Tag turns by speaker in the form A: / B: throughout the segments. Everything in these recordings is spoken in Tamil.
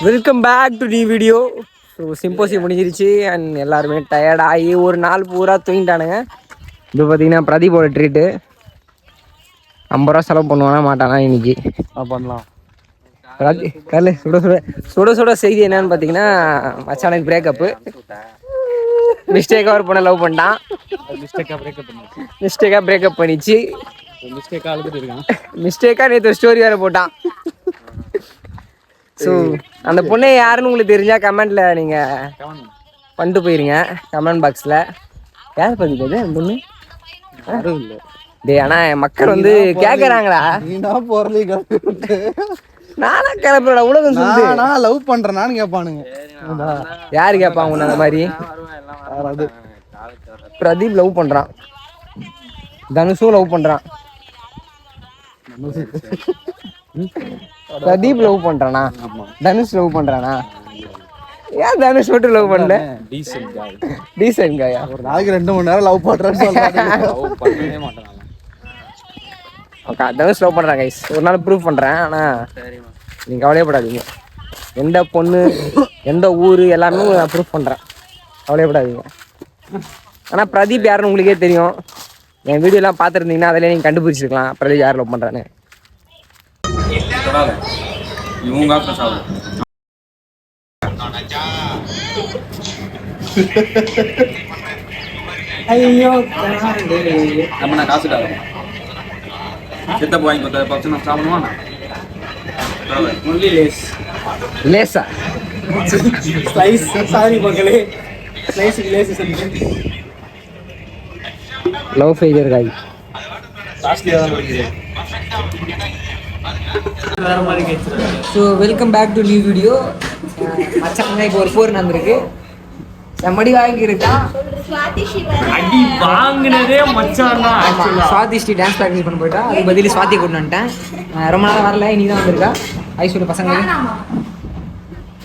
A: Welcome back to new video. So symposium முடிஞ்சிருச்சு அண்ட் எல்லாருமே டயர்டாகி ஒரு நாள் பூரா தூங்கிட்டானுங்க. இது பார்த்தீங்கன்னா பிரதீபோட ட்ரீட்டு. 50 ரூபா செலவு பண்ணுவானா மாட்டானா இன்னைக்கு
B: பண்ணலாம்.
A: சுட சுட சுட சுட செய்தி என்னன்னு பார்த்தீங்கன்னா மச்சானுக்கு பிரேக்கப்பு. மிஸ்டேக்காக ஒரு பொண்ணை லவ் பண்ணிட்டான். மிஸ்டேக்காக பிரேக்கப் பண்ணிச்சு. மிஸ்டேக்காக நேற்று ஸ்டோரி வேறு போட்டான். ஸோ அந்த பொண்ணு யாருன்னு உங்களுக்கு தெரிஞ்சால் கமெண்ட்டில் நீங்கள் பண்ணிட்டு போயிருங்க கமெண்ட் பாக்ஸில். யார் பதிக்கிறது அந்த பொண்ணு? டே ஆனால் மக்கள் வந்து கேட்குறாங்களா? நானா கிளப்புறா உலகம் சொல்லி
B: நான் லவ் பண்றேனான்னு கேட்பானுங்க.
A: யாரு கேட்பாங்க உன்ன அந்த மாதிரி? பிரதீப் லவ் பண்றான், தனுஷும் லவ் பண்றான். பிரதீப் லவ் பண்றானா? தனுஷ் லவ் பண்றானா? ஏன் தனுஷ் மட்டும் லவ் பண்ணல? டீசன்ட் காயா?
B: ஒரு நாளைக்கு 2 மணி நேரம் லவ் பண்றேன்னு சொல்றாங்க.
A: ஓகே, தனுஷ் லவ் பண்றான் கைஸ். ஒரு நாள் ப்ரூவ் பண்றேன். ஆனா நீங்க கவலையப்படாதீங்க. எந்த பொண்ணு எந்த ஊர் எல்லாமே நான் ப்ரூவ் பண்றேன், கவலையப்படாதீங்க. ஆனா பிரதீப் யாருன்னு உங்களுக்கே தெரியும். என் வீடியோலாம் பார்த்துருந்தீங்கன்னா அதிலே நீங்கள் கண்டுபிடிச்சிருக்கலாம் பிரதீப் யார் லவ் பண்ணுறான்னு. ஐயோ
C: நம்ம நான் காசு சித்தப்பு வாங்கி கொடுத்த பச்சை நான் சாப்பிடுவான்.
A: லேசா
B: ஸ்லைஸ் சாரி மக்களே, ஸ்லைஸ் லேஸ் சொல்லுங்க.
A: Love failure guy. So welcome back to new video. மச்சான் இப்போ ஒரு 4 நடந்திருக்கு. மடி வாங்கியிருக்கா
D: அடி வாங்கினதே மச்சான் தான்.
A: சுவாதி ஸ்ரீ டான்ஸ் ப்ராக்டிஸ் பண்ண போயிட்டா. அதுக்கு பதில் சுவாதி கொண்டு வந்துட்டேன். ரொம்ப நாளாக வரல, நீ தான் வந்திருக்கா. ஐஸ்வர்யா பசங்க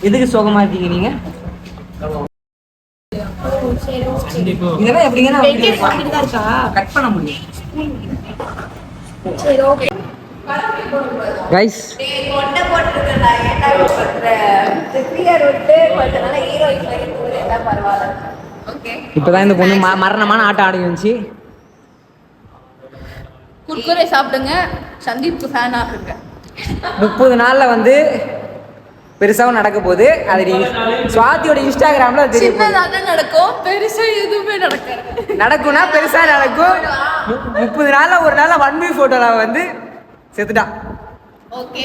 A: எதுக்கு சோகமாக இருக்கீங்க நீங்கள்? இதெல்லாம் எப்படிங்கன்னா கட் பண்ண முடியும் கைஸ். இப்பதான் இந்த பொண்ணு மரணமான ஆட்டம் ஆடி வந்துச்சு.
E: குர்குரே சாப்பிடுங்க, சந்தீப்க்கு ஃபேன் ஆகுங்க.
A: 30 நாள்ல வந்து பெருசாவும் நடக்க போகுது. அது நீ சுவாதியோட இன்ஸ்டாகிராம்ல தெரியும்.
E: நடக்கும், பெருசா எதுவுமே
A: நடக்கும்னா பெருசா நடக்கும். 30 நாள்ல ஒரு நாள்ல 1V போட்டோல வந்து செத்துட்டான்.
E: ஓகே.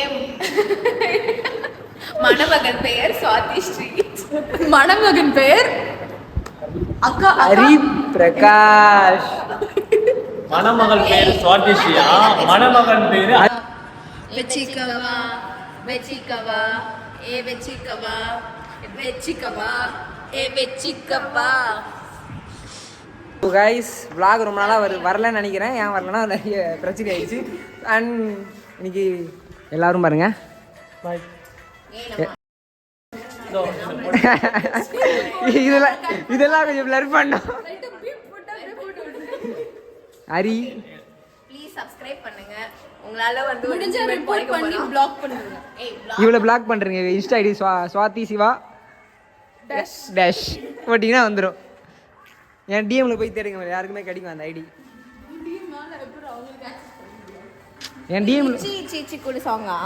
E: மணமகன் பெயர் சுவாதி ஸ்ரீ, மணமகன் பெயர் அக்கா
A: ஹரி பிரகாஷ்.
D: மணமகள் பேர் சுவாதிஷியா, மணமகன் பேரு
E: வெச்சிக்கவா வெச்சிக்கவா ஏ வெச்சிக்கவா வெச்சிக்கவா ஏ வெச்சிக்கவா.
A: கைஸ் vlog ரொம்ப நாளாக வரலன்னு நினைக்கிறேன். ஏன் வரலன்னா நிறைய பிரச்சனை ஆயிடுச்சு. அண்ட் இன்னைக்கு எல்லாரும் பாருங்க. இதெல்லாம் கொஞ்சம் பிளர் பண்ணோம். ஹரி
E: ப்ளீஸ் சப்ஸ்கிரைப் பண்ணுங்க. உங்களால வந்து முடிஞ்ச ரிப்போர்ட் பண்ணி ப்ளாக் பண்ணுங்க.
A: இவளை பிளாக் பண்றீங்க. Insta ID Swathi Siva dash போட்டிங்கன்னா வந்துடும். என் டிஎம்ல போய் தேடுங்க, யாருக்குமே கிடைக்கும் அந்த ஐடி. என் டிஎம்ல
E: சீச்சி கூட சாங்கா